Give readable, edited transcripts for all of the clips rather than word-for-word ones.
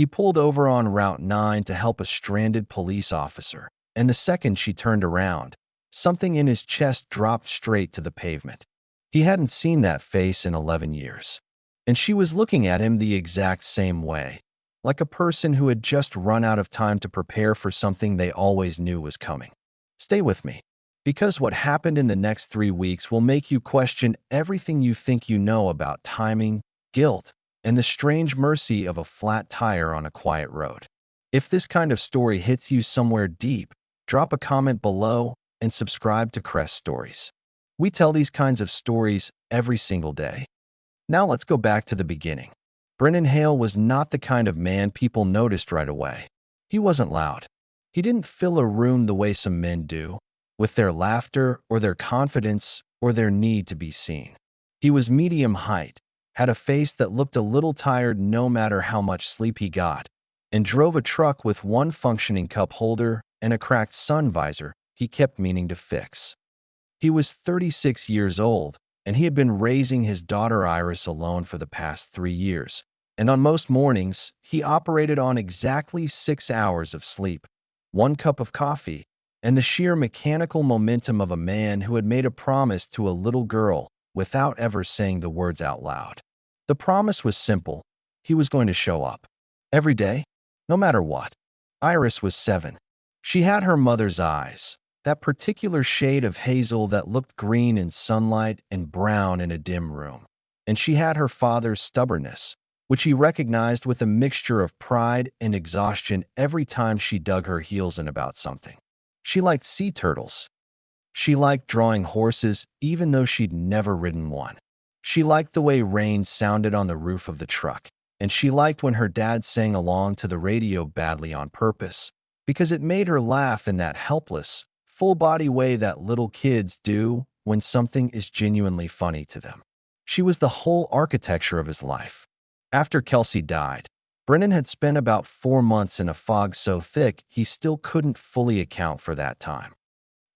He pulled over on Route 9 to help a stranded police officer, and the second she turned around, something in his chest dropped straight to the pavement. He hadn't seen that face in 11 years, and she was looking at him the exact same way, like a person who had just run out of time to prepare for something they always knew was coming. Stay with me, because what happened in the next 3 weeks will make you question everything you think you know about timing, guilt, and the strange mercy of a flat tire on a quiet road. If this kind of story hits you somewhere deep, drop a comment below and subscribe to Crest Stories. We tell these kinds of stories every single day. Now let's go back to the beginning. Brennan Hale was not the kind of man people noticed right away. He wasn't loud. He didn't fill a room the way some men do, with their laughter or their confidence or their need to be seen. He was medium height, had a face that looked a little tired no matter how much sleep he got, and drove a truck with one functioning cup holder and a cracked sun visor he kept meaning to fix. He was 36 years old, and he had been raising his daughter Iris alone for the past 3 years, and on most mornings, he operated on exactly 6 hours of sleep, 1 cup of coffee, and the sheer mechanical momentum of a man who had made a promise to a little girl without ever saying the words out loud. The promise was simple. He was going to show up. Every day, no matter what. Iris was 7. She had her mother's eyes, that particular shade of hazel that looked green in sunlight and brown in a dim room. And she had her father's stubbornness, which he recognized with a mixture of pride and exhaustion every time she dug her heels in about something. She liked sea turtles. She liked drawing horses even though she'd never ridden one. She liked the way rain sounded on the roof of the truck, and she liked when her dad sang along to the radio badly on purpose, because it made her laugh in that helpless, full-body way that little kids do when something is genuinely funny to them. She was the whole architecture of his life. After Kelsey died, Brennan had spent about 4 months in a fog so thick he still couldn't fully account for that time.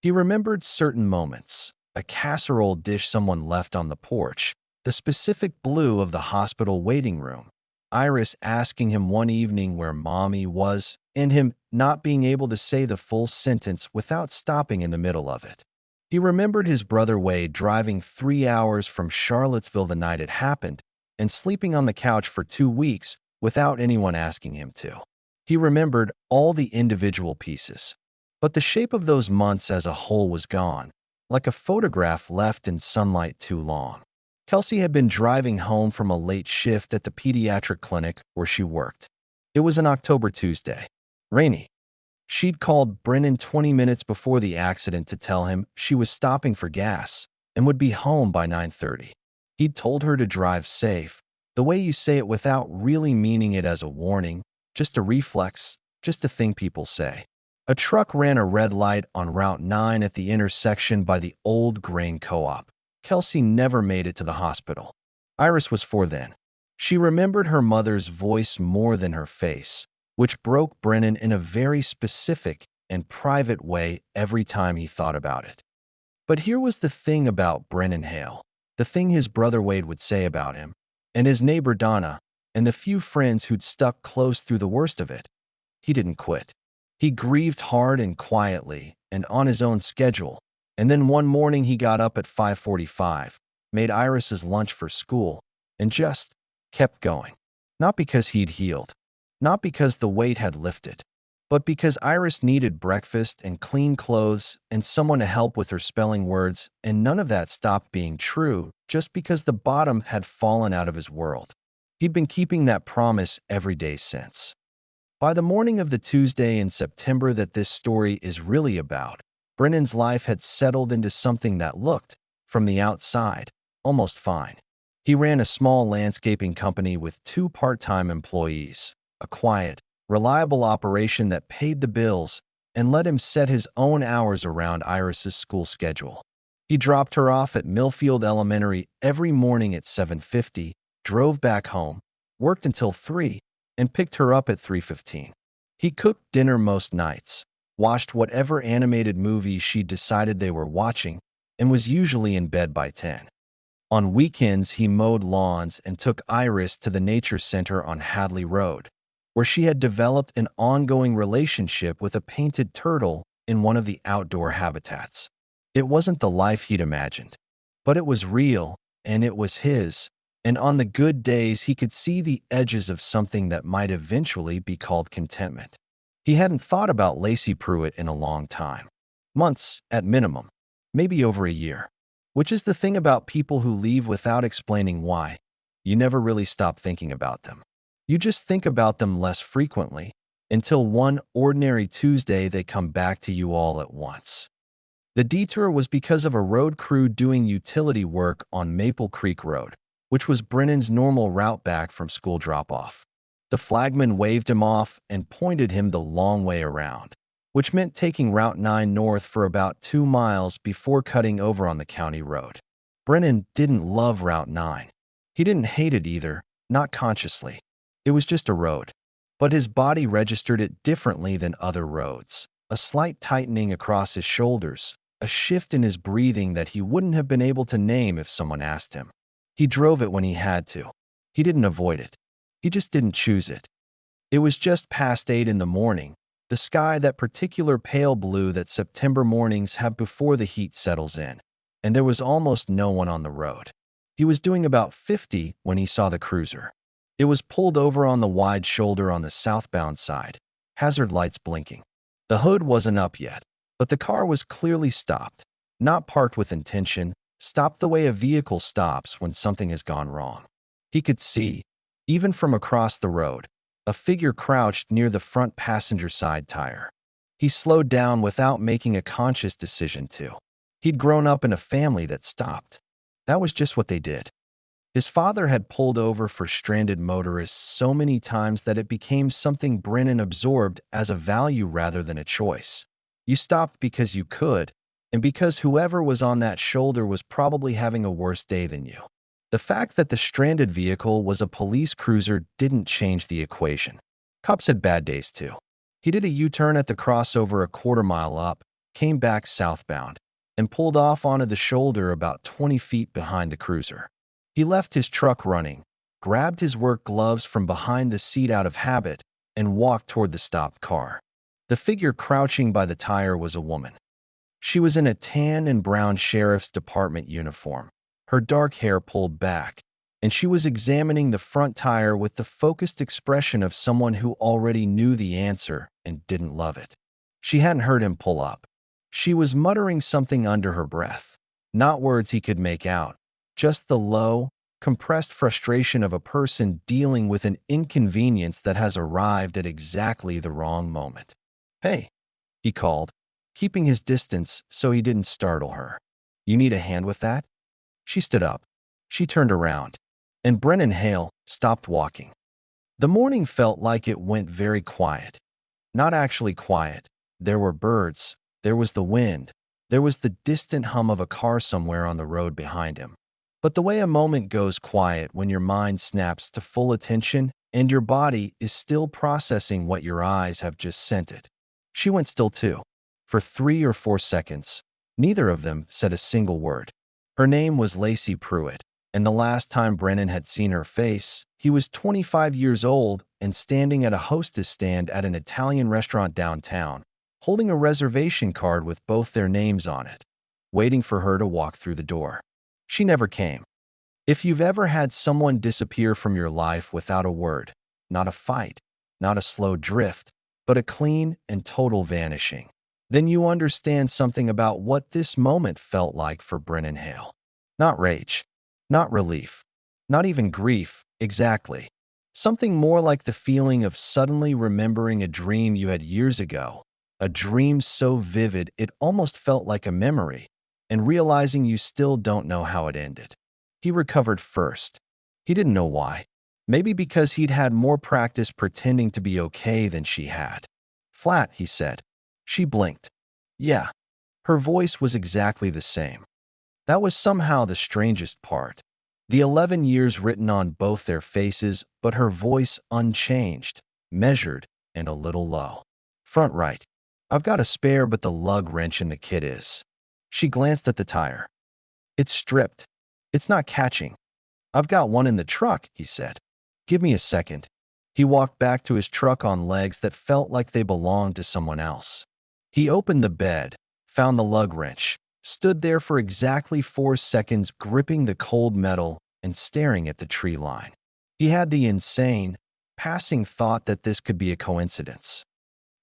He remembered certain moments, a casserole dish someone left on the porch, the specific blue of the hospital waiting room, Iris asking him one evening where Mommy was, and him not being able to say the full sentence without stopping in the middle of it. He remembered his brother Wade driving 3 hours from Charlottesville the night it happened and sleeping on the couch for 2 weeks without anyone asking him to. He remembered all the individual pieces, but the shape of those months as a whole was gone, like a photograph left in sunlight too long. Kelsey had been driving home from a late shift at the pediatric clinic where she worked. It was an October Tuesday. Rainy. She'd called Brennan 20 minutes before the accident to tell him she was stopping for gas and would be home by 9:30. He'd told her to drive safe, the way you say it without really meaning it as a warning, just a reflex, just a thing people say. A truck ran a red light on Route 9 at the intersection by the old grain co-op. Kelsey never made it to the hospital. Iris was 4 then. She remembered her mother's voice more than her face, which broke Brennan in a very specific and private way every time he thought about it. But here was the thing about Brennan Hale, the thing his brother Wade would say about him, and his neighbor Donna, and the few friends who'd stuck close through the worst of it. He didn't quit. He grieved hard and quietly and on his own schedule, and then one morning he got up at 5:45, made Iris's lunch for school, and just kept going. Not because he'd healed, not because the weight had lifted, but because Iris needed breakfast and clean clothes and someone to help with her spelling words, and none of that stopped being true just because the bottom had fallen out of his world. He'd been keeping that promise every day since. By the morning of the Tuesday in September that this story is really about, Brennan's life had settled into something that looked, from the outside, almost fine. He ran a small landscaping company with 2 part-time employees, a quiet, reliable operation that paid the bills and let him set his own hours around Iris's school schedule. He dropped her off at Millfield Elementary every morning at 7:50, drove back home, worked until 3, and picked her up at 3:15. He cooked dinner most nights, watched whatever animated movie she decided they were watching, and was usually in bed by 10. On weekends, he mowed lawns and took Iris to the nature center on Hadley Road. where she had developed an ongoing relationship with a painted turtle in one of the outdoor habitats. It wasn't the life he'd imagined, but it was real, and it was his, and on the good days he could see the edges of something that might eventually be called contentment. He hadn't thought about Lacey Pruitt in a long time. Months, at minimum. Maybe over a year. Which is the thing about people who leave without explaining why. You never really stop thinking about them. You just think about them less frequently, until one ordinary Tuesday they come back to you all at once. The detour was because of a road crew doing utility work on Maple Creek Road, which was Brennan's normal route back from school drop-off. The flagman waved him off and pointed him the long way around, which meant taking Route 9 north for about 2 miles before cutting over on the county road. Brennan didn't love Route 9. He didn't hate it either, not consciously. It was just a road. But his body registered it differently than other roads. A slight tightening across his shoulders, a shift in his breathing that he wouldn't have been able to name if someone asked him. He drove it when he had to. He didn't avoid it. He just didn't choose it. It was just past 8 in the morning, the sky that particular pale blue that September mornings have before the heat settles in, and there was almost no one on the road. He was doing about 50 when he saw the cruiser. It was pulled over on the wide shoulder on the southbound side, hazard lights blinking. The hood wasn't up yet, but the car was clearly stopped, not parked with intention, stopped the way a vehicle stops when something has gone wrong. He could see, even from across the road, a figure crouched near the front passenger side tire. He slowed down without making a conscious decision to. He'd grown up in a family that stopped. That was just what they did. His father had pulled over for stranded motorists so many times that it became something Brennan absorbed as a value rather than a choice. You stopped because you could, and because whoever was on that shoulder was probably having a worse day than you. The fact that the stranded vehicle was a police cruiser didn't change the equation. Cops had bad days too. He did a U-turn at the crossover a quarter mile up, came back southbound, and pulled off onto the shoulder about 20 feet behind the cruiser. He left his truck running, grabbed his work gloves from behind the seat out of habit, and walked toward the stopped car. The figure crouching by the tire was a woman. She was in a tan and brown sheriff's department uniform, her dark hair pulled back, and she was examining the front tire with the focused expression of someone who already knew the answer and didn't love it. She hadn't heard him pull up. She was muttering something under her breath, not words he could make out, just the low, compressed frustration of a person dealing with an inconvenience that has arrived at exactly the wrong moment. "Hey," he called, keeping his distance so he didn't startle her. "You need a hand with that?" She stood up. She turned around, and Brennan Hale stopped walking. The morning felt like it went very quiet. Not actually quiet. There were birds. There was the wind. There was the distant hum of a car somewhere on the road behind him. But the way a moment goes quiet when your mind snaps to full attention and your body is still processing what your eyes have just sent it. She went still too. For 3 or 4 seconds, neither of them said a single word. Her name was Lacey Pruitt, and the last time Brennan had seen her face, he was 25 years old and standing at a hostess stand at an Italian restaurant downtown, holding a reservation card with both their names on it, waiting for her to walk through the door. She never came. If you've ever had someone disappear from your life without a word, not a fight, not a slow drift, but a clean and total vanishing, then you understand something about what this moment felt like for Brennan Hale. Not rage, not relief, not even grief, exactly. Something more like the feeling of suddenly remembering a dream you had years ago, a dream so vivid it almost felt like a memory, and realizing you still don't know how it ended. He recovered first. He didn't know why. Maybe because he'd had more practice pretending to be okay than she had. "Flat," he said. She blinked. "Yeah." Her voice was exactly the same. That was somehow the strangest part. The 11 years written on both their faces, but her voice unchanged, measured, and a little low. "Front right. I've got a spare, but the lug wrench in the kit is." She glanced at the tire. "It's stripped. It's not catching." "I've got one in the truck," he said. "Give me a second." He walked back to his truck on legs that felt like they belonged to someone else. He opened the bed, found the lug wrench, stood there for exactly 4 seconds gripping the cold metal and staring at the tree line. He had the insane, passing thought that this could be a coincidence.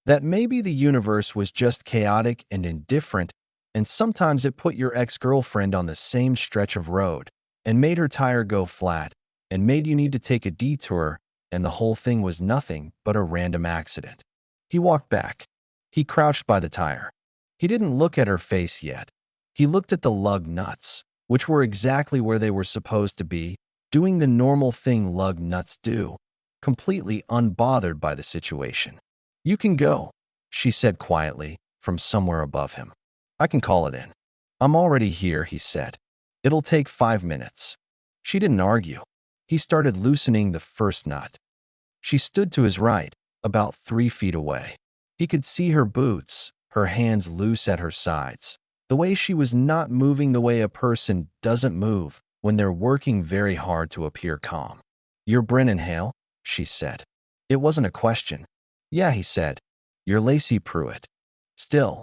That maybe the universe was just chaotic and indifferent, and sometimes it put your ex-girlfriend on the same stretch of road and made her tire go flat and made you need to take a detour, and the whole thing was nothing but a random accident. He walked back. He crouched by the tire. He didn't look at her face yet. He looked at the lug nuts, which were exactly where they were supposed to be, doing the normal thing lug nuts do, completely unbothered by the situation. "You can go," she said quietly, from somewhere above him. "I can call it in." "I'm already here," he said. "It'll take 5 minutes." She didn't argue. He started loosening the first nut. She stood to his right, about 3 feet away. He could see her boots, her hands loose at her sides. The way she was not moving the way a person doesn't move when they're working very hard to appear calm. "You're Brennan Hale?" she said. It wasn't a question. "Yeah," he said. "You're Lacey Pruitt." Still,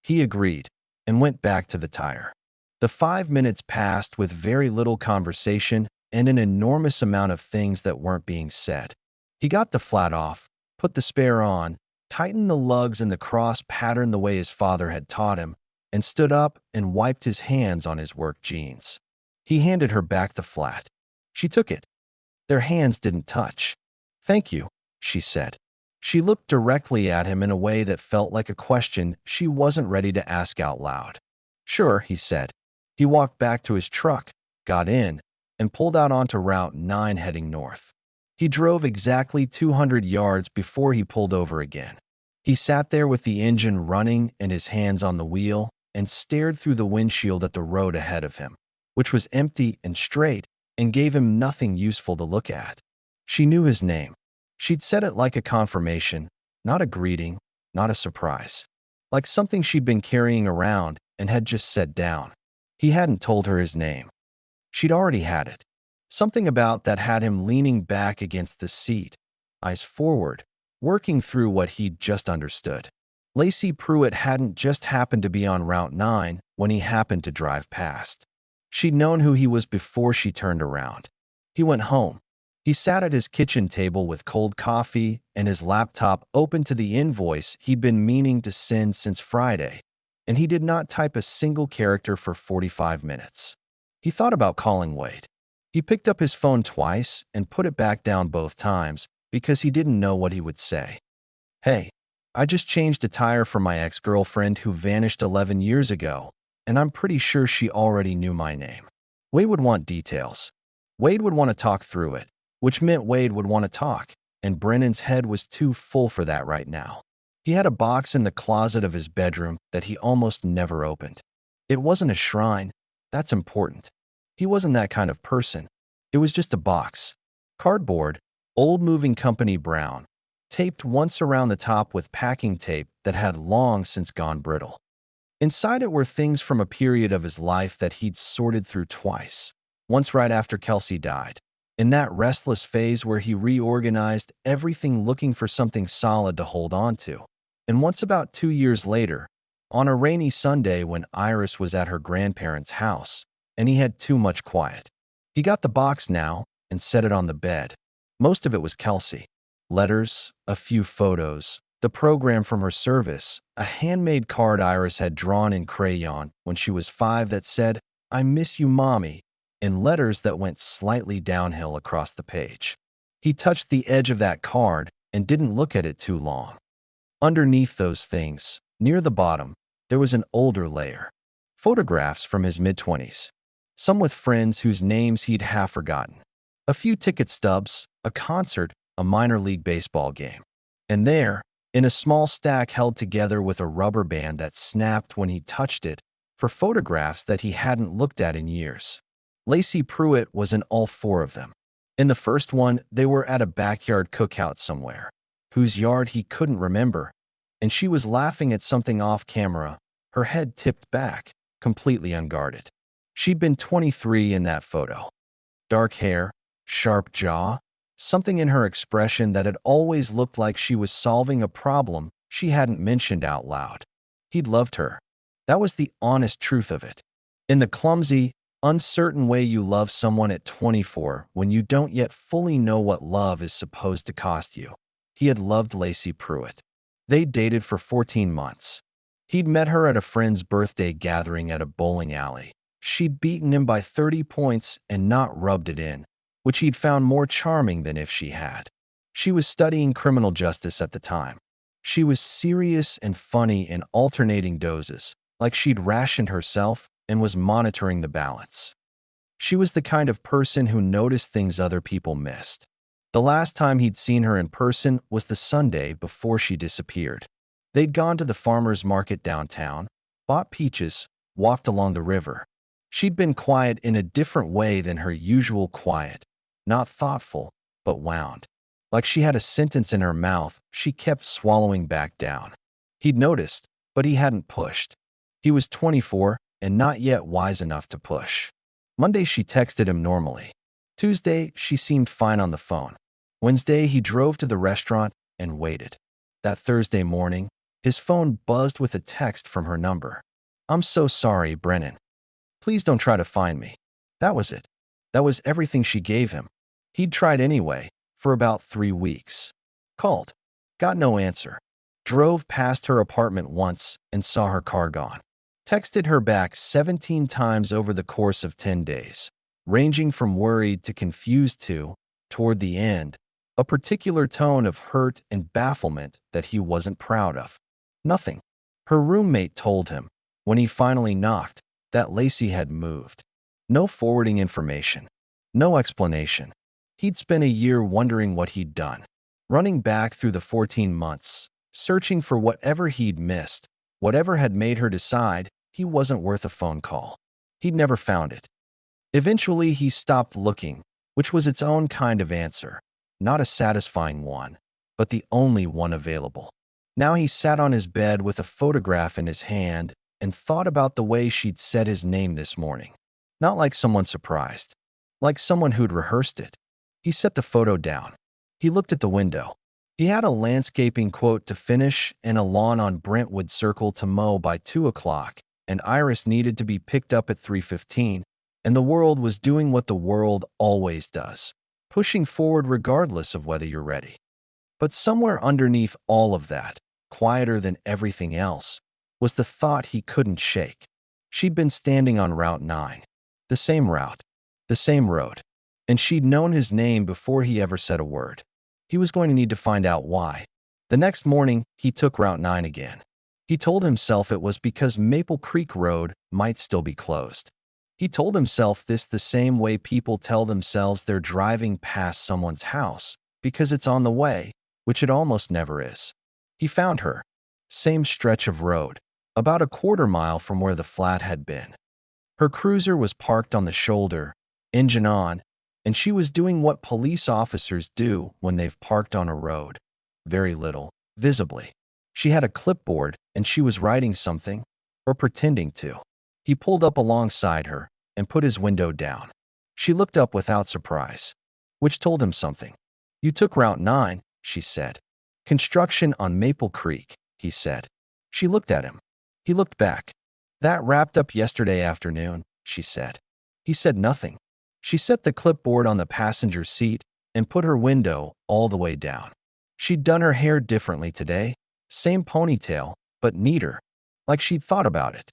he agreed and went back to the tire. The 5 minutes passed with very little conversation and an enormous amount of things that weren't being said. He got the flat off, put the spare on, tightened the lugs and the cross pattern the way his father had taught him, and stood up and wiped his hands on his work jeans. He handed her back the flat. She took it. Their hands didn't touch. "Thank you," she said. She looked directly at him in a way that felt like a question she wasn't ready to ask out loud. "Sure," he said. He walked back to his truck, got in, and pulled out onto Route 9 heading north. He drove exactly 200 yards before he pulled over again. He sat there with the engine running and his hands on the wheel and stared through the windshield at the road ahead of him, which was empty and straight and gave him nothing useful to look at. She knew his name. She'd said it like a confirmation, not a greeting, not a surprise. Like something she'd been carrying around and had just set down. He hadn't told her his name. She'd already had it. Something about that had him leaning back against the seat, eyes forward, working through what he'd just understood. Lacey Pruitt hadn't just happened to be on Route 9 when he happened to drive past. She'd known who he was before she turned around. He went home. He sat at his kitchen table with cold coffee and his laptop open to the invoice he'd been meaning to send since Friday, and he did not type a single character for 45 minutes. He thought about calling Wade. He picked up his phone twice and put it back down both times because he didn't know what he would say. "Hey, I just changed a tire for my ex-girlfriend who vanished 11 years ago, and I'm pretty sure she already knew my name." Wade would want details. Wade would want to talk through it, which meant Wade would want to talk, and Brennan's head was too full for that right now. He had a box in the closet of his bedroom that he almost never opened. It wasn't a shrine. That's important. He wasn't that kind of person. It was just a box. Cardboard, old moving company brown, taped once around the top with packing tape that had long since gone brittle. Inside it were things from a period of his life that he'd sorted through twice. Once right after Kelsey died, in that restless phase where he reorganized everything looking for something solid to hold on to. And once about 2 years later, on a rainy Sunday when Iris was at her grandparents' house, and he had too much quiet. He got the box now and set it on the bed. Most of it was Kelsey. Letters, a few photos, the program from her service, a handmade card Iris had drawn in crayon when she was 5 that said, "I miss you, Mommy," and letters that went slightly downhill across the page. He touched the edge of that card and didn't look at it too long. Underneath those things, near the bottom, there was an older layer. Photographs from his mid-20s. Some with friends whose names he'd half forgotten. A few ticket stubs, a concert, a minor league baseball game. And there, in a small stack held together with a rubber band that snapped when he touched it, for photographs that he hadn't looked at in years. Lacey Pruitt was in all 4 of them. In the first one, they were at a backyard cookout somewhere, whose yard he couldn't remember, and she was laughing at something off camera, her head tipped back, completely unguarded. She'd been 23 in that photo. Dark hair, sharp jaw, something in her expression that had always looked like she was solving a problem she hadn't mentioned out loud. He'd loved her. That was the honest truth of it. In the clumsy, uncertain way you love someone at 24 when you don't yet fully know what love is supposed to cost you. He had loved Lacey Pruitt. They'd dated for 14 months. He'd met her at a friend's birthday gathering at a bowling alley. She'd beaten him by 30 points and not rubbed it in, which he'd found more charming than if she had. She was studying criminal justice at the time. She was serious and funny in alternating doses, like she'd rationed herself and was monitoring the balance. She was the kind of person who noticed things other people missed. The last time he'd seen her in person was the Sunday before she disappeared. They'd gone to the farmer's market downtown, bought peaches, walked along the river. She'd been quiet in a different way than her usual quiet, not thoughtful, but wound. Like she had a sentence in her mouth she kept swallowing back down. He'd noticed, but he hadn't pushed. He was 24 and not yet wise enough to push. Monday she texted him normally. Tuesday she seemed fine on the phone. Wednesday he drove to the restaurant and waited. That Thursday morning, his phone buzzed with a text from her number. "I'm so sorry, Brennan. Please don't try to find me." That was it. That was everything she gave him. He'd tried anyway, for about 3 weeks. Called. Got no answer. Drove past her apartment once and saw her car gone. Texted her back 17 times over the course of 10 days, ranging from worried to confused to, toward the end, a particular tone of hurt and bafflement that he wasn't proud of. Nothing. Her roommate told him, when he finally knocked, that Lacey had moved. No forwarding information. No explanation. He'd spent a year wondering what he'd done, running back through the 14 months, searching for whatever he'd missed, whatever had made her decide he wasn't worth a phone call. He'd never found it. Eventually, he stopped looking, which was its own kind of answer, not a satisfying one, but the only one available. Now he sat on his bed with a photograph in his hand and thought about the way she'd said his name this morning. Not like someone surprised, like someone who'd rehearsed it. He set the photo down. He looked at the window. He had a landscaping quote to finish and a lawn on Brentwood Circle to mow by 2 o'clock, and Iris needed to be picked up at 3:15, and the world was doing what the world always does, pushing forward regardless of whether you're ready. But somewhere underneath all of that, quieter than everything else, was the thought he couldn't shake. She'd been standing on Route 9, the same route, the same road, and she'd known his name before he ever said a word. He was going to need to find out why. The next morning, he took Route 9 again. He told himself it was because Maple Creek Road might still be closed. He told himself this the same way people tell themselves they're driving past someone's house, because it's on the way, which it almost never is. He found her. Same stretch of road, about a quarter-mile from where the flat had been. Her cruiser was parked on the shoulder, engine on, and she was doing what police officers do when they've parked on a road. Very little, visibly. She had a clipboard and she was writing something, or pretending to. He pulled up alongside her and put his window down. She looked up without surprise, which told him something. "You took Route 9, she said. "Construction on Maple Creek," he said. She looked at him. He looked back. "That wrapped up yesterday afternoon," she said. He said nothing. She set the clipboard on the passenger seat and put her window all the way down. She'd done her hair differently today, same ponytail, but neater, like she'd thought about it.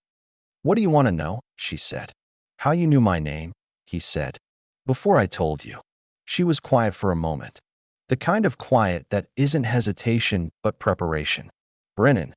"What do you want to know?" she said. "How you knew my name," he said. "Before I told you." She was quiet for a moment. The kind of quiet that isn't hesitation but preparation. "Brennan,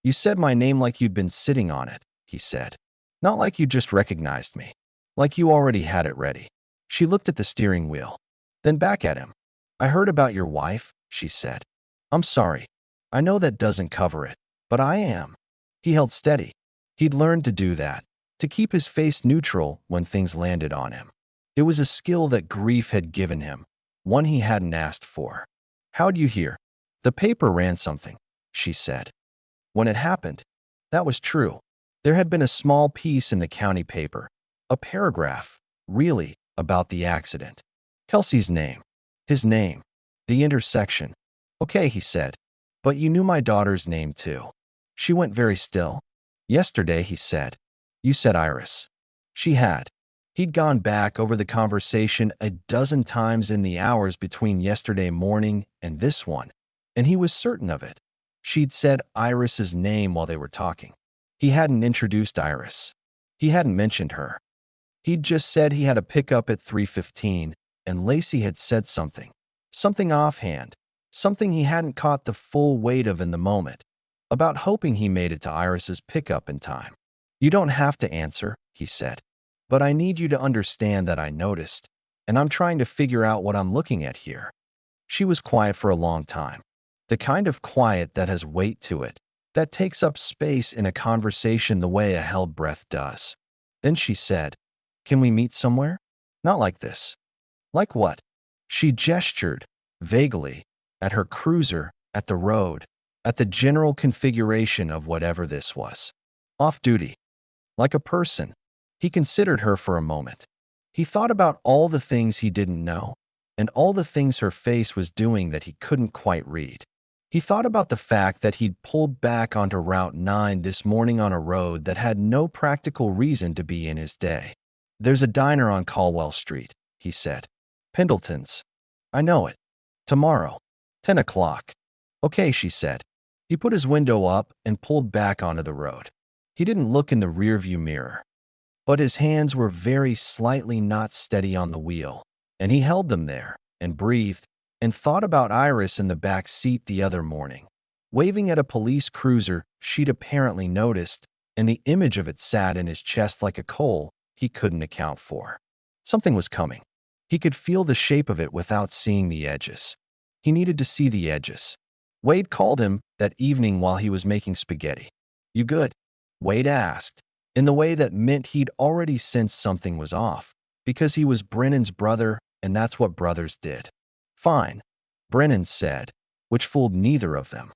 you said my name like you'd been sitting on it," he said. "Not like you just recognized me. Like you already had it ready." She looked at the steering wheel, then back at him. "I heard about your wife," she said. "I'm sorry. I know that doesn't cover it, but I am." He held steady. He'd learned to do that, to keep his face neutral when things landed on him. It was a skill that grief had given him, one he hadn't asked for. "How'd you hear?" "The paper ran something," she said. When it happened, that was true. There had been a small piece in the county paper, a paragraph, really, about the accident. Kelsey's name, His name. The intersection. Okay, he said. But you knew my daughter's name too. She went very still. Yesterday, he said. You said Iris. She had. He'd gone back over the conversation a dozen times in the hours between yesterday morning and this one, and he was certain of it. She'd said Iris's name while they were talking. He hadn't introduced Iris. He hadn't mentioned her. He'd just said he had a pickup at 3:15, and Lacey had said something. Something offhand. Something he hadn't caught the full weight of in the moment. About hoping he made it to Iris's pickup in time. You don't have to answer, he said. But I need you to understand that I noticed, and I'm trying to figure out what I'm looking at here. She was quiet for a long time. The kind of quiet that has weight to it, that takes up space in a conversation the way a held breath does. Then she said, Can we meet somewhere? Not like this. Like what? She gestured, vaguely, at her cruiser, at the road, at the general configuration of whatever this was. Off duty. Like a person. He considered her for a moment. He thought about all the things he didn't know, and all the things her face was doing that he couldn't quite read. He thought about the fact that he'd pulled back onto Route 9 this morning on a road that had no practical reason to be in his day. There's a diner on Caldwell Street, he said. Pendleton's. I know it. Tomorrow. 10 o'clock. Okay, she said. He put his window up and pulled back onto the road. He didn't look in the rearview mirror. But his hands were very slightly not steady on the wheel, and he held them there, and breathed, and thought about Iris in the back seat the other morning, waving at a police cruiser she'd apparently noticed, and the image of it sat in his chest like a coal he couldn't account for. Something was coming. He could feel the shape of it without seeing the edges. He needed to see the edges. Wade called him that evening while he was making spaghetti. You good? Wade asked, in the way that meant he'd already sensed something was off, because he was Brennan's brother, and that's what brothers did. Fine, Brennan said, which fooled neither of them.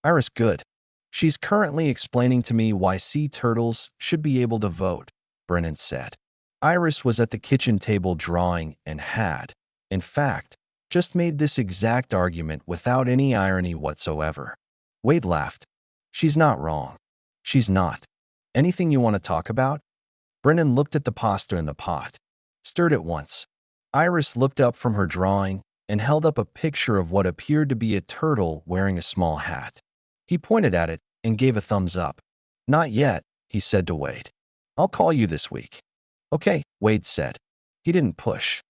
Iris good. She's currently explaining to me why sea turtles should be able to vote, Brennan said. Iris was at the kitchen table drawing and had, in fact, just made this exact argument without any irony whatsoever. Wade laughed. She's not wrong. She's not. Anything you want to talk about? Brennan looked at the pasta in the pot, stirred it once. Iris looked up from her drawing and held up a picture of what appeared to be a turtle wearing a small hat. He pointed at it and gave a thumbs up. Not yet, he said to Wade. I'll call you this week. Okay, Wade said. He didn't push.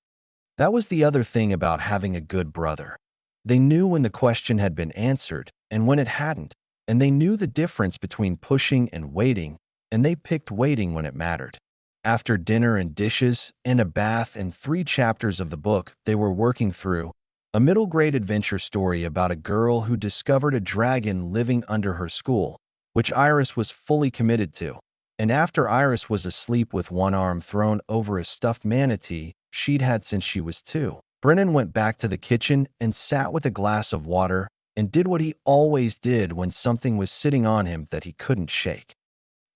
That was the other thing about having a good brother. They knew when the question had been answered and when it hadn't, and they knew the difference between pushing and waiting, and they picked waiting when it mattered. After dinner and dishes and a bath and 3 chapters of the book they were working through, a middle-grade adventure story about a girl who discovered a dragon living under her school, which Iris was fully committed to. And after Iris was asleep with one arm thrown over a stuffed manatee she'd had since she was 2, Brennan went back to the kitchen and sat with a glass of water and did what he always did when something was sitting on him that he couldn't shake.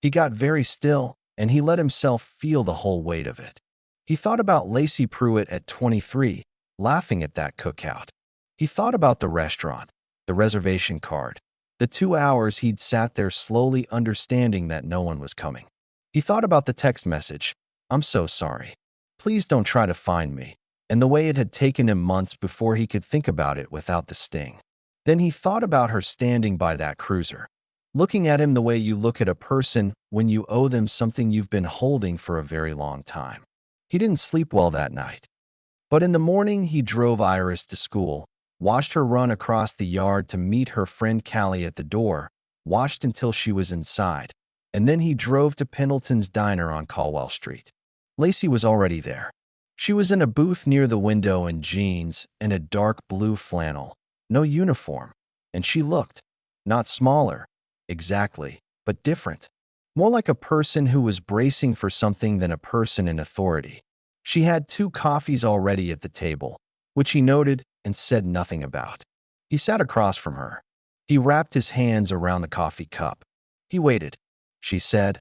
He got very still, and he let himself feel the whole weight of it. He thought about Lacey Pruitt at 23, laughing at that cookout. He thought about the restaurant, the reservation card, the 2 hours he'd sat there slowly understanding that no one was coming. He thought about the text message, I'm so sorry. Please don't try to find me, and the way it had taken him months before he could think about it without the sting. Then he thought about her standing by that cruiser, looking at him the way you look at a person when you owe them something you've been holding for a very long time. He didn't sleep well that night. But in the morning, he drove Iris to school, watched her run across the yard to meet her friend Callie at the door, watched until she was inside, and then he drove to Pendleton's diner on Caldwell Street. Lacey was already there. She was in a booth near the window in jeans and a dark blue flannel, no uniform, and she looked, not smaller, exactly, but different. More like a person who was bracing for something than a person in authority. She had 2 coffees already at the table, which he noted and said nothing about. He sat across from her. He wrapped his hands around the coffee cup. He waited. She said,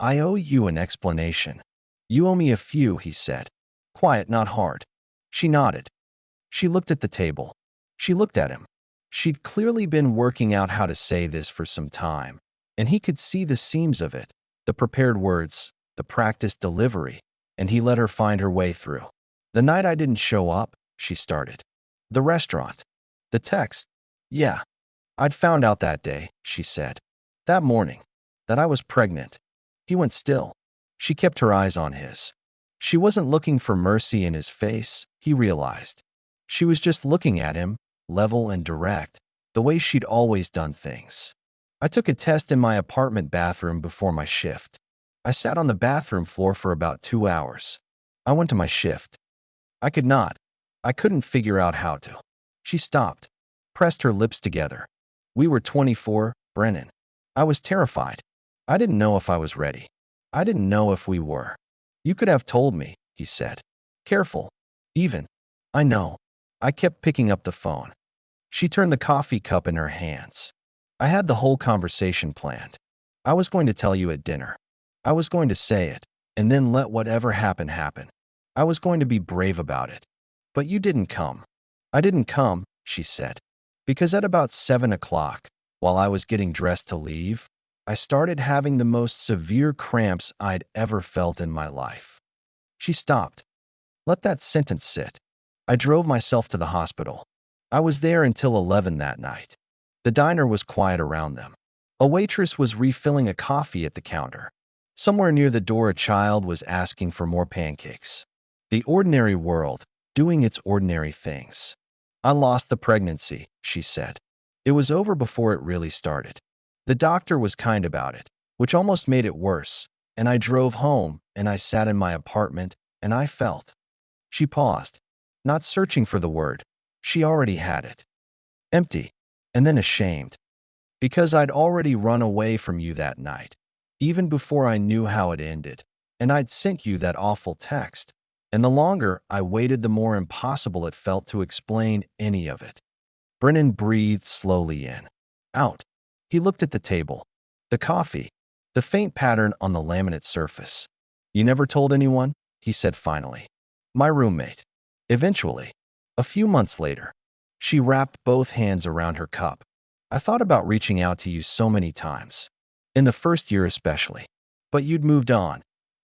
I owe you an explanation. You owe me a few, he said. Quiet, not hard. She nodded. She looked at the table. She looked at him. She'd clearly been working out how to say this for some time, and he could see the seams of it, the prepared words, the practiced delivery, and he let her find her way through. The night I didn't show up, she started. The restaurant. The text. Yeah. I'd found out that day, she said. That morning. That I was pregnant. He went still. She kept her eyes on his. She wasn't looking for mercy in his face, he realized. She was just looking at him, level and direct, the way she'd always done things. I took a test in my apartment bathroom before my shift. I sat on the bathroom floor for about 2 hours. I went to my shift. I could not. I couldn't figure out how to. She stopped, pressed her lips together. We were 24, Brennan. I was terrified. I didn't know if I was ready. I didn't know if we were. You could have told me, he said. Careful. Even. I know. I kept picking up the phone. She turned the coffee cup in her hands. I had the whole conversation planned. I was going to tell you at dinner. I was going to say it, and then let whatever happen happen. I was going to be brave about it. But you didn't come. I didn't come, she said. Because at about 7 o'clock, while I was getting dressed to leave, I started having the most severe cramps I'd ever felt in my life. She stopped. Let that sentence sit. I drove myself to the hospital. I was there until 11 that night. The diner was quiet around them. A waitress was refilling a coffee at the counter. Somewhere near the door, a child was asking for more pancakes. The ordinary world, doing its ordinary things. I lost the pregnancy, she said. It was over before it really started. The doctor was kind about it, which almost made it worse, and I drove home, and I sat in my apartment, and I felt. She paused, not searching for the word. She already had it. Empty, and then ashamed. Because I'd already run away from you that night, even before I knew how it ended, and I'd sent you that awful text, and the longer I waited, the more impossible it felt to explain any of it. Brennan breathed slowly in, out. He looked at the table, the coffee, the faint pattern on the laminate surface. You never told anyone? He said finally. My roommate. Eventually. A few months later. She wrapped both hands around her cup. I thought about reaching out to you so many times. In the first year especially. But you'd moved on.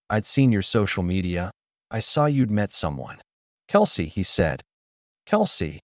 I'd seen your social media. I saw you'd met someone. Kelsey, he said. Kelsey,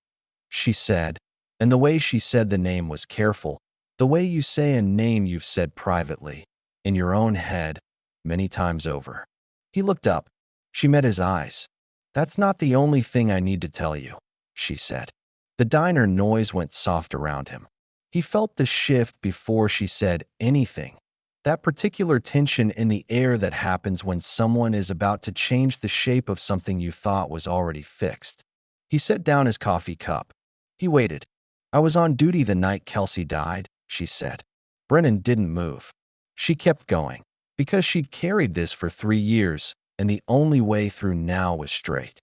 she said. And the way she said the name was careful. The way you say a name you've said privately, in your own head, many times over. He looked up. She met his eyes. That's not the only thing I need to tell you, she said. The diner noise went soft around him. He felt the shift before she said anything. That particular tension in the air that happens when someone is about to change the shape of something you thought was already fixed. He set down his coffee cup. He waited. I was on duty the night Kelsey died, she said. Brennan didn't move. She kept going. Because she'd carried this for 3 years, and the only way through now was straight.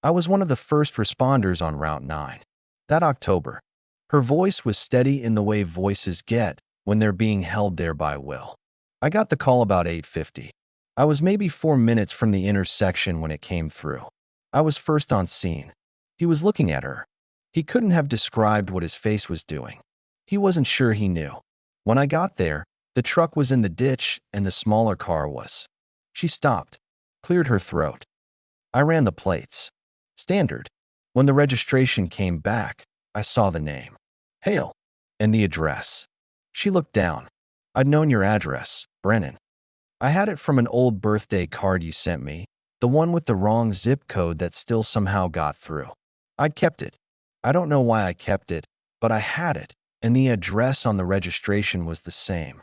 I was one of the first responders on Route 9. That October. Her voice was steady in the way voices get when they're being held there by will. I got the call about 8:50. I was maybe 4 minutes from the intersection when it came through. I was first on scene. He was looking at her. He couldn't have described what his face was doing. He wasn't sure he knew. When I got there, the truck was in the ditch and the smaller car was. She stopped, cleared her throat. I ran the plates. Standard. When the registration came back, I saw the name. Hale. And the address. She looked down. I'd known your address, Brennan. I had it from an old birthday card you sent me, the one with the wrong zip code that still somehow got through. I'd kept it. I don't know why I kept it, but I had it, and the address on the registration was the same.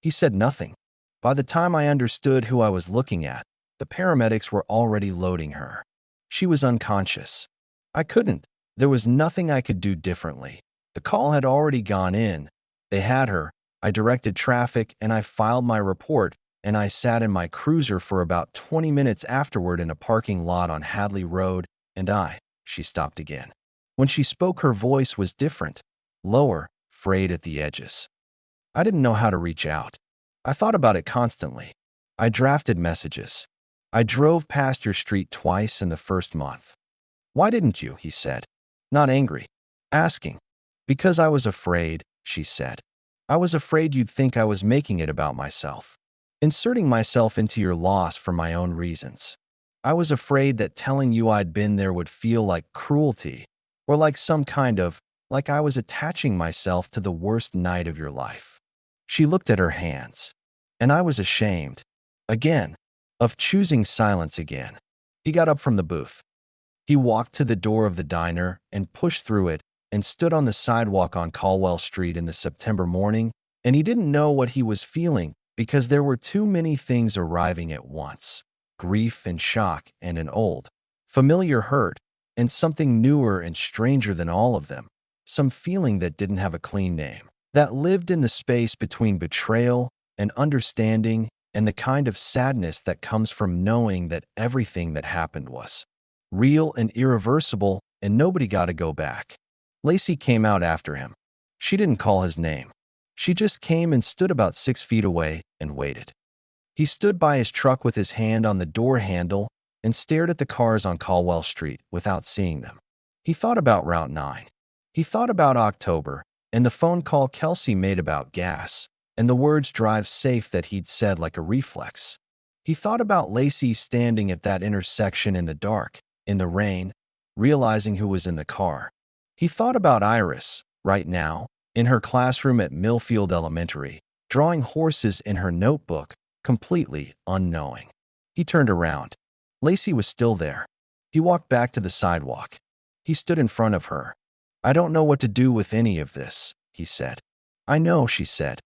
He said nothing. By the time I understood who I was looking at, the paramedics were already loading her. She was unconscious. I couldn't. There was nothing I could do differently. The call had already gone in. They had her. I directed traffic, and I filed my report, and I sat in my cruiser for about 20 minutes afterward in a parking lot on Hadley Road, and she stopped again. When she spoke, her voice was different, lower, frayed at the edges. I didn't know how to reach out. I thought about it constantly. I drafted messages. I drove past your street twice in the first month. Why didn't you? He said. not angry, asking. Because I was afraid, she said. I was afraid you'd think I was making it about myself, inserting myself into your loss for my own reasons. I was afraid that telling you I'd been there would feel like cruelty, or like some kind of, like I was attaching myself to the worst night of your life. She looked at her hands, and I was ashamed, again, of choosing silence again. He got up from the booth. He walked to the door of the diner and pushed through it and stood on the sidewalk on Caldwell Street in the September morning, and he didn't know what he was feeling because there were too many things arriving at once: grief and shock and an old, familiar hurt, and something newer and stranger than all of them, some feeling that didn't have a clean name, that lived in the space between betrayal and understanding and the kind of sadness that comes from knowing that everything that happened was real and irreversible, and nobody got to go back. Lacey came out after him. She didn't call his name. She just came and stood about 6 feet away and waited. He stood by his truck with his hand on the door handle and stared at the cars on Caldwell Street without seeing them. He thought about Route 9. He thought about October and the phone call Kelsey made about gas and the words "drive safe" that he'd said like a reflex. He thought about Lacey standing at that intersection in the dark, in the rain, realizing who was in the car. He thought about Iris, right now, in her classroom at Millfield Elementary, drawing horses in her notebook, completely unknowing. He turned around. Lacey was still there. He walked back to the sidewalk. He stood in front of her. "I don't know what to do with any of this," he said. "I know," she said.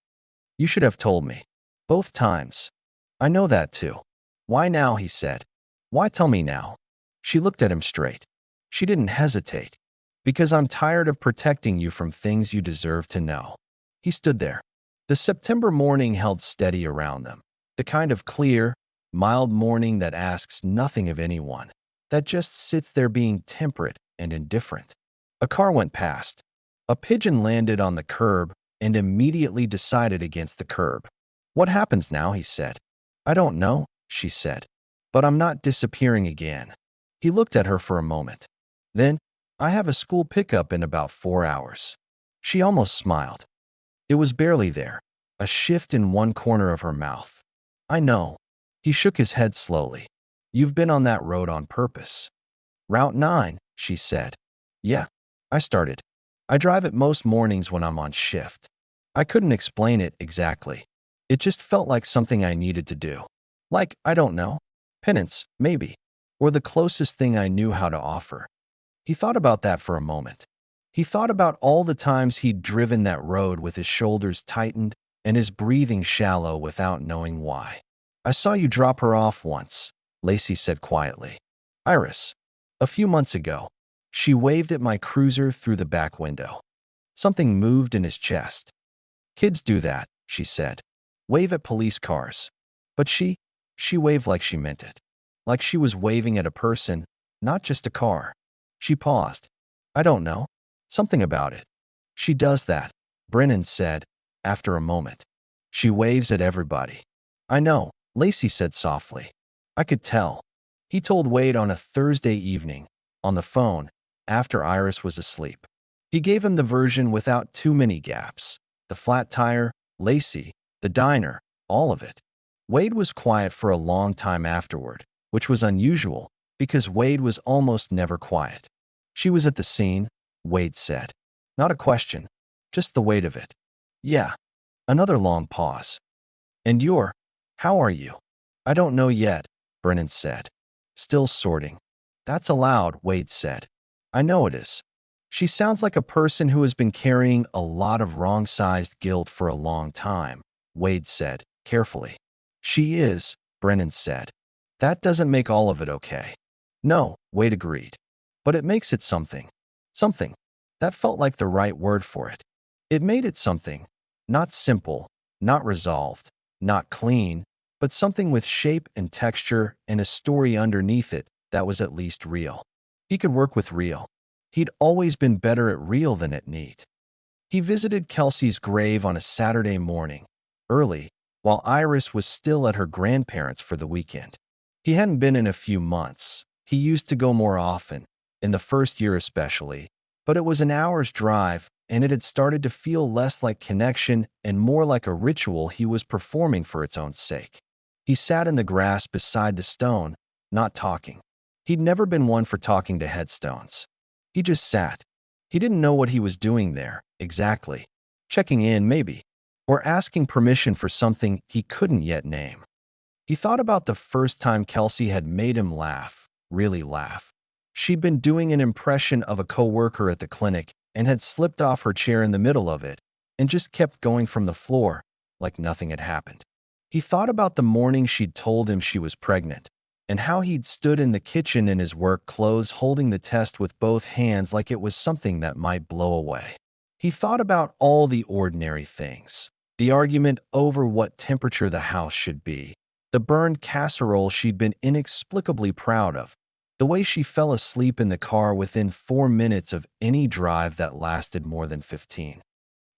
"You should have told me. Both times." "I know that too." "Why now?" he said. "Why tell me now?" She looked at him straight. She didn't hesitate. "Because I'm tired of protecting you from things you deserve to know." He stood there. The September morning held steady around them. The kind of clear, mild morning that asks nothing of anyone, that just sits there being temperate and indifferent. A car went past. A pigeon landed on the curb and immediately decided against the curb. "What happens now?" he said. "I don't know," she said. "But I'm not disappearing again." He looked at her for a moment. Then, "I have a school pickup in about 4 hours." She almost smiled. It was barely there, a shift in one corner of her mouth. "I know." He shook his head slowly. "You've been on that road on purpose." "Route 9, she said. "Yeah." I started. "I drive it most mornings when I'm on shift." I couldn't explain it exactly. It just felt like something I needed to do. Like, I don't know, penance, maybe, or the closest thing I knew how to offer. He thought about that for a moment. He thought about all the times he'd driven that road with his shoulders tightened and his breathing shallow without knowing why. "I saw you drop her off once," Lacey said quietly. "Iris. A few months ago." She waved at my cruiser through the back window. Something moved in his chest. "Kids do that," she said. "Wave at police cars." But she waved like she meant it. Like she was waving at a person, not just a car. She paused. "I don't know. Something about it." "She does that," Brennan said, after a moment. "She waves at everybody." "I know," Lacey said softly. "I could tell." He told Wade on a Thursday evening, on the phone, after Iris was asleep. He gave him the version without too many gaps. The flat tire, Lacey, the diner, all of it. Wade was quiet for a long time afterward, which was unusual because Wade was almost never quiet. "She was at the scene," Wade said. "Not a question, just the weight of it." "Yeah." Another long pause. "And how are you?" "I don't know yet," Brennan said. "Still sorting." "That's allowed," Wade said. "I know it is." "She sounds like a person who has been carrying a lot of wrong-sized guilt for a long time," Wade said, carefully. "She is," Brennan said. "That doesn't make all of it okay." "No," Wade agreed. "But it makes it something. Something." That felt like the right word for it. It made it something. Not simple, not resolved, not clean, but something with shape and texture and a story underneath it that was at least real. He could work with real. He'd always been better at real than at neat. He visited Kelsey's grave on a Saturday morning, early, while Iris was still at her grandparents' for the weekend. He hadn't been in a few months. He used to go more often, in the first year especially, But it was an hour's drive, and it had started to feel less like connection and more like a ritual he was performing for its own sake. He sat in the grass beside the stone, not talking. He'd never been one for talking to headstones. He just sat. He didn't know what he was doing there, exactly. Checking in, maybe. Or asking permission for something he couldn't yet name. He thought about the first time Kelsey had made him laugh, really laugh. She'd been doing an impression of a coworker at the clinic and had slipped off her chair in the middle of it and just kept going from the floor like nothing had happened. He thought about the morning she'd told him she was pregnant and how he'd stood in the kitchen in his work clothes holding the test with both hands like it was something that might blow away. He thought about all the ordinary things, the argument over what temperature the house should be, the burned casserole she'd been inexplicably proud of, the way she fell asleep in the car within 4 minutes of any drive that lasted more than 15.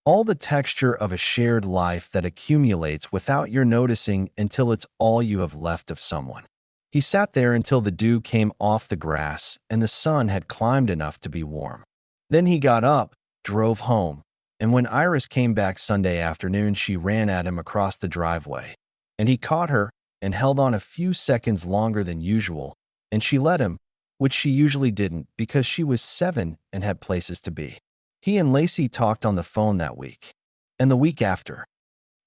All the texture of a shared life that accumulates without your noticing until it's all you have left of someone. He sat there until the dew came off the grass and the sun had climbed enough to be warm. Then he got up, drove home, and when Iris came back Sunday afternoon, she ran at him across the driveway. And he caught her and held on a few seconds longer than usual, and she let him, which she usually didn't because she was 7 and had places to be. He and Lacey talked on the phone that week, and the week after.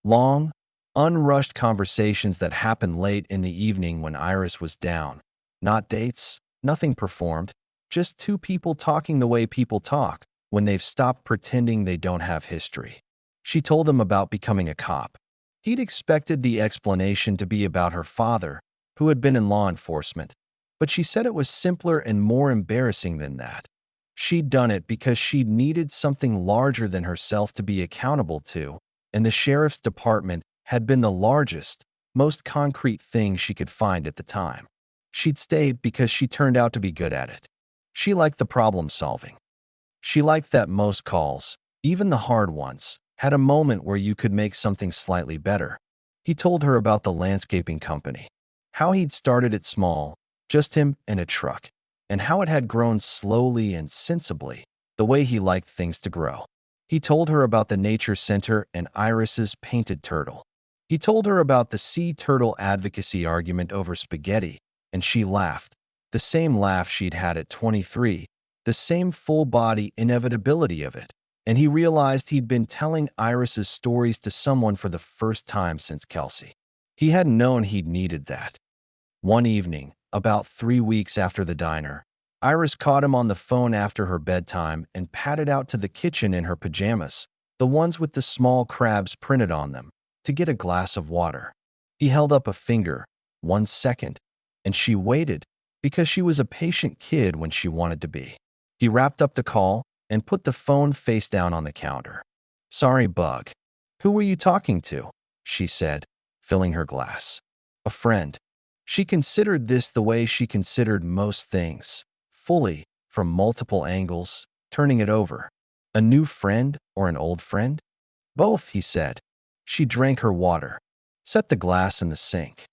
Long, unrushed conversations that happened late in the evening when Iris was down. Not dates, nothing performed, just two people talking the way people talk when they've stopped pretending they don't have history. She told him about becoming a cop. He'd expected the explanation to be about her father, who had been in law enforcement, but she said it was simpler and more embarrassing than that. She'd done it because she'd needed something larger than herself to be accountable to, and the sheriff's department had been the largest, most concrete thing she could find at the time. She'd stayed because she turned out to be good at it. She liked the problem solving. She liked that most calls, even the hard ones, had a moment where you could make something slightly better. He told her about the landscaping company, how he'd started it small, just him and a truck, and how it had grown slowly and sensibly, the way he liked things to grow. He told her about the nature center and Iris's painted turtle. He told her about the sea turtle advocacy argument over spaghetti, and she laughed, the same laugh she'd had at 23, the same full-body inevitability of it, and he realized he'd been telling Iris's stories to someone for the first time since Kelsey. He hadn't known he'd needed that. One evening, about 3 weeks after the diner, Iris caught him on the phone after her bedtime and padded out to the kitchen in her pajamas, the ones with the small crabs printed on them, to get a glass of water. He held up a finger, 1 second, and she waited because she was a patient kid when she wanted to be. He wrapped up the call and put the phone face down on the counter. "Sorry, Bug. Who were you talking to?" she said, filling her glass. "A friend." She considered this the way she considered most things, fully, from multiple angles, turning it over. A new friend or an old friend? "Both," he said. She drank her water, set the glass in the sink,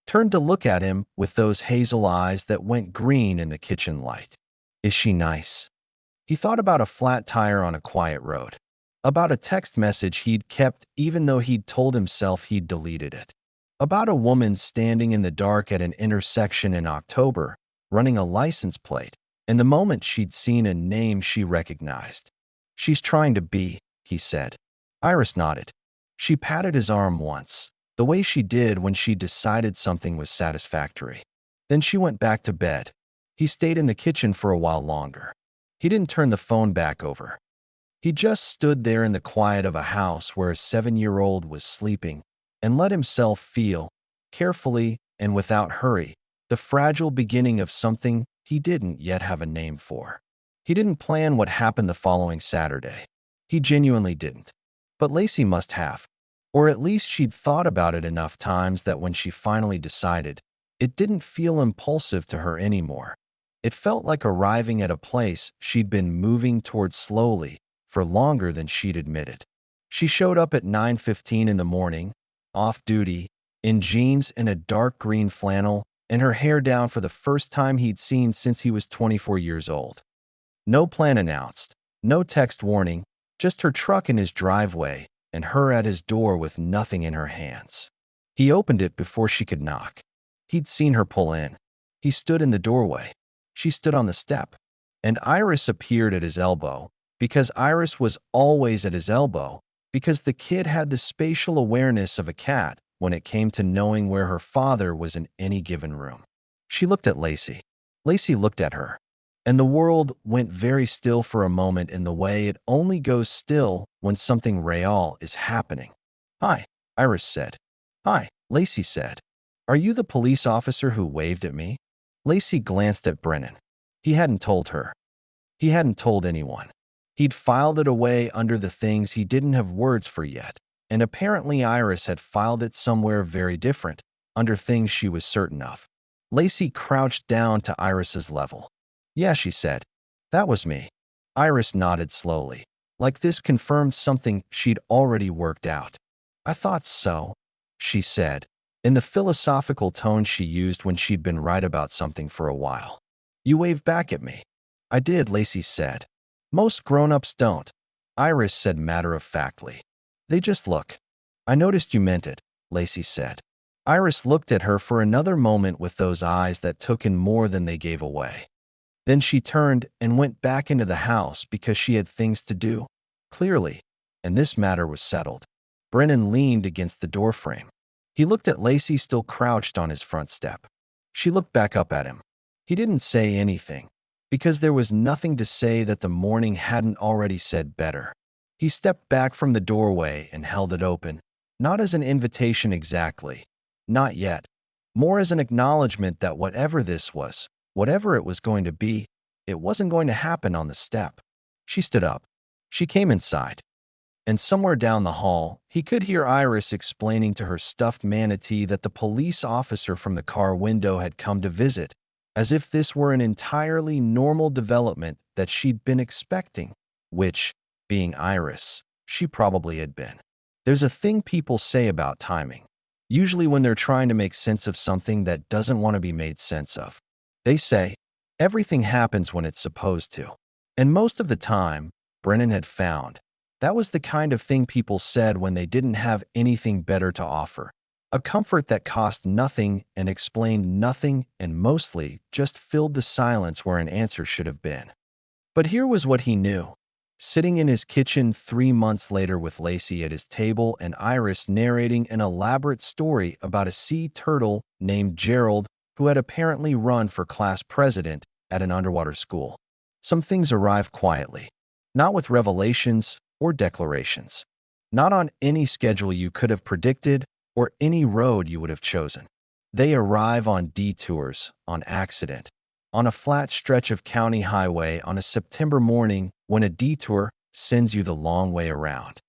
turned to look at him with those hazel eyes that went green in the kitchen light. "Is she nice?" He thought about a flat tire on a quiet road, about a text message he'd kept even though he'd told himself he'd deleted it, about a woman standing in the dark at an intersection in October, running a license plate, and the moment she'd seen a name she recognized. "She's trying to be," he said. Iris nodded. She patted his arm once, the way she did when she decided something was satisfactory. Then she went back to bed. He stayed in the kitchen for a while longer. He didn't turn the phone back over. He just stood there in the quiet of a house where a 7-year-old was sleeping and let himself feel, carefully and without hurry, the fragile beginning of something he didn't yet have a name for. He didn't plan what happened the following Saturday. He genuinely didn't. But Lacey must have. Or at least she'd thought about it enough times that when she finally decided, it didn't feel impulsive to her anymore. It felt like arriving at a place she'd been moving toward slowly for longer than she'd admitted. She showed up at 9:15 in the morning, off-duty, in jeans and a dark green flannel, and her hair down for the first time he'd seen since he was 24 years old. No plan announced, no text warning, just her truck in his driveway and her at his door with nothing in her hands. He opened it before she could knock. He'd seen her pull in. He stood in the doorway. She stood on the step. And Iris appeared at his elbow, because Iris was always at his elbow, because the kid had the spatial awareness of a cat when it came to knowing where her father was in any given room. She looked at Lacey. Lacey looked at her. And the world went very still for a moment in the way it only goes still when something real is happening. "Hi," Iris said. "Hi," Lacey said. "Are you the police officer who waved at me?" Lacey glanced at Brennan. He hadn't told her. He hadn't told anyone. He'd filed it away under the things he didn't have words for yet, and apparently Iris had filed it somewhere very different, under things she was certain of. Lacey crouched down to Iris's level. "Yeah," she said. "That was me." Iris nodded slowly, like this confirmed something she'd already worked out. "I thought so," she said, in the philosophical tone she used when she'd been right about something for a while. "You waved back at me." "I did," Lacey said. "Most grown-ups don't," Iris said matter-of-factly. "They just look." "I noticed you meant it," Lacey said. Iris looked at her for another moment with those eyes that took in more than they gave away. Then she turned and went back into the house because she had things to do, clearly, and this matter was settled. Brennan leaned against the doorframe. He looked at Lacey still crouched on his front step. She looked back up at him. He didn't say anything, because there was nothing to say that the morning hadn't already said better. He stepped back from the doorway and held it open, not as an invitation exactly, not yet, more as an acknowledgement that whatever this was, whatever it was going to be, it wasn't going to happen on the step. She stood up. She came inside. And somewhere down the hall, he could hear Iris explaining to her stuffed manatee that the police officer from the car window had come to visit, as if this were an entirely normal development that she'd been expecting, which, being Iris, she probably had been. There's a thing people say about timing, usually when they're trying to make sense of something that doesn't want to be made sense of. They say, everything happens when it's supposed to. And most of the time, Brennan had found, that was the kind of thing people said when they didn't have anything better to offer. A comfort that cost nothing and explained nothing and mostly just filled the silence where an answer should have been. But here was what he knew. Sitting in his kitchen 3 months later with Lacey at his table and Iris narrating an elaborate story about a sea turtle named Gerald who had apparently run for class president at an underwater school. Some things arrive quietly, not with revelations or declarations, not on any schedule you could have predicted or any road you would have chosen. They arrive on detours, on accident, on a flat stretch of county highway on a September morning when a detour sends you the long way around.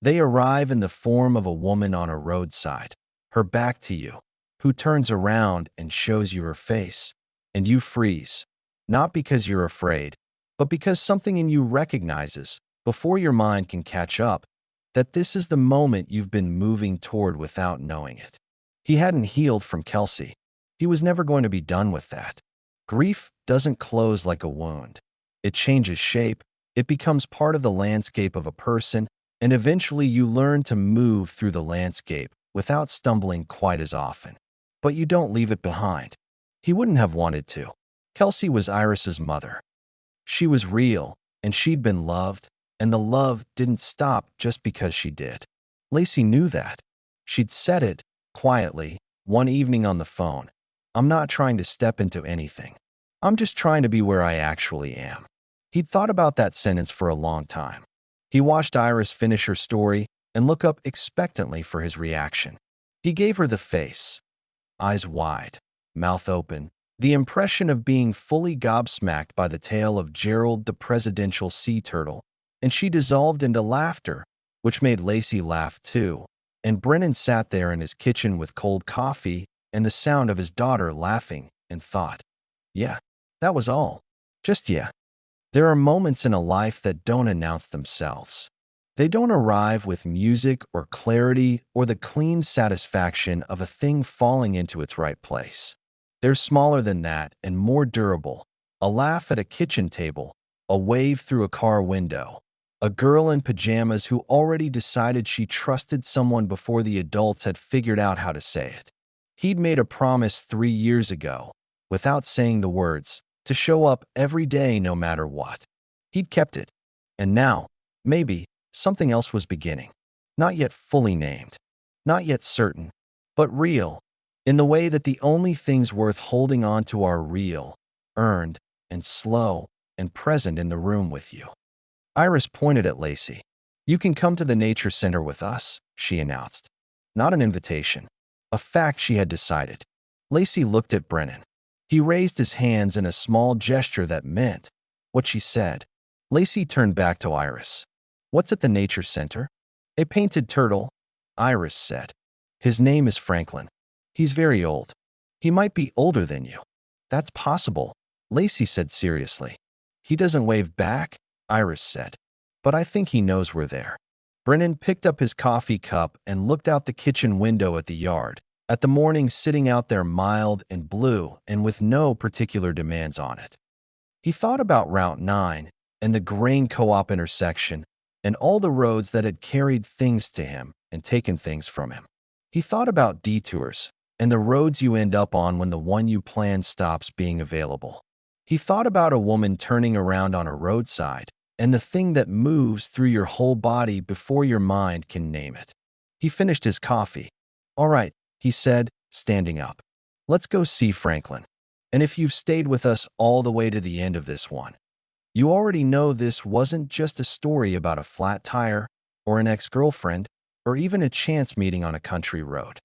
They arrive in the form of a woman on a roadside, her back to you, who turns around and shows you her face, and you freeze, not because you're afraid, but because something in you recognizes, before your mind can catch up, that this is the moment you've been moving toward without knowing it. He hadn't healed from Kelsey. He was never going to be done with that. Grief doesn't close like a wound. It changes shape, it becomes part of the landscape of a person, and eventually you learn to move through the landscape without stumbling quite as often. But you don't leave it behind. He wouldn't have wanted to. Kelsey was Iris's mother. She was real, and she'd been loved, and the love didn't stop just because she did. Lacey knew that. She'd said it, quietly, one evening on the phone. "I'm not trying to step into anything. I'm just trying to be where I actually am." He'd thought about that sentence for a long time. He watched Iris finish her story and look up expectantly for his reaction. He gave her the face, eyes wide, mouth open, the impression of being fully gobsmacked by the tale of Gerald the presidential sea turtle, and she dissolved into laughter, which made Lacey laugh too, and Brennan sat there in his kitchen with cold coffee and the sound of his daughter laughing and thought, yeah, that was all. Just yeah. There are moments in a life that don't announce themselves. They don't arrive with music or clarity or the clean satisfaction of a thing falling into its right place. They're smaller than that and more durable. A laugh at a kitchen table, a wave through a car window, a girl in pajamas who already decided she trusted someone before the adults had figured out how to say it. He'd made a promise 3 years ago, without saying the words, to show up every day no matter what. He'd kept it. And now, maybe, something else was beginning. Not yet fully named. Not yet certain. But real. In the way that the only things worth holding on to are real, earned, and slow, and present in the room with you. Iris pointed at Lacey. "You can come to the nature center with us," she announced. Not an invitation. A fact she had decided. Lacey looked at Brennan. He raised his hands in a small gesture that meant what she said. Lacey turned back to Iris. "What's at the nature center?" "A painted turtle," Iris said. "His name is Franklin. He's very old. He might be older than you." "That's possible," Lacey said seriously. "He doesn't wave back," Iris said. "But I think he knows we're there." Brennan picked up his coffee cup and looked out the kitchen window at the yard, at the morning sitting out there mild and blue and with no particular demands on it. He thought about Route 9 and the grain co-op intersection and all the roads that had carried things to him and taken things from him. He thought about detours and the roads you end up on when the one you plan stops being available. He thought about a woman turning around on a roadside and the thing that moves through your whole body before your mind can name it. He finished his coffee. "All right," he said, standing up. "Let's go see Franklin. And if you've stayed with us all the way to the end of this one, you already know this wasn't just a story about a flat tire or an ex-girlfriend or even a chance meeting on a country road.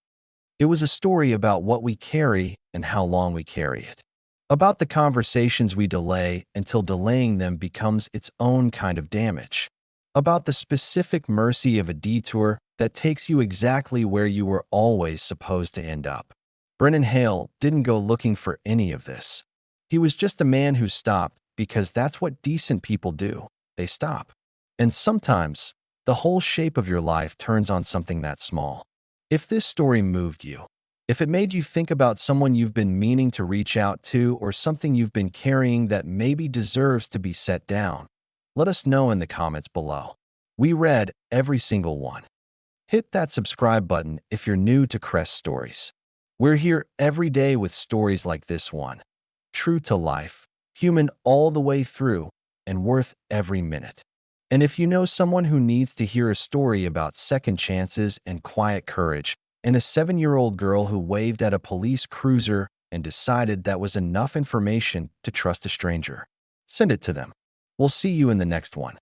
It was a story about what we carry and how long we carry it. About the conversations we delay until delaying them becomes its own kind of damage. About the specific mercy of a detour that takes you exactly where you were always supposed to end up." Brennan Hale didn't go looking for any of this. He was just a man who stopped because that's what decent people do. They stop. And sometimes, the whole shape of your life turns on something that small. If this story moved you, if it made you think about someone you've been meaning to reach out to or something you've been carrying that maybe deserves to be set down, let us know in the comments below. We read every single one. Hit that subscribe button if you're new to Crest Stories. We're here every day with stories like this one. True to life, human all the way through, and worth every minute. And if you know someone who needs to hear a story about second chances and quiet courage, and a 7-year-old girl who waved at a police cruiser and decided that was enough information to trust a stranger, send it to them. We'll see you in the next one.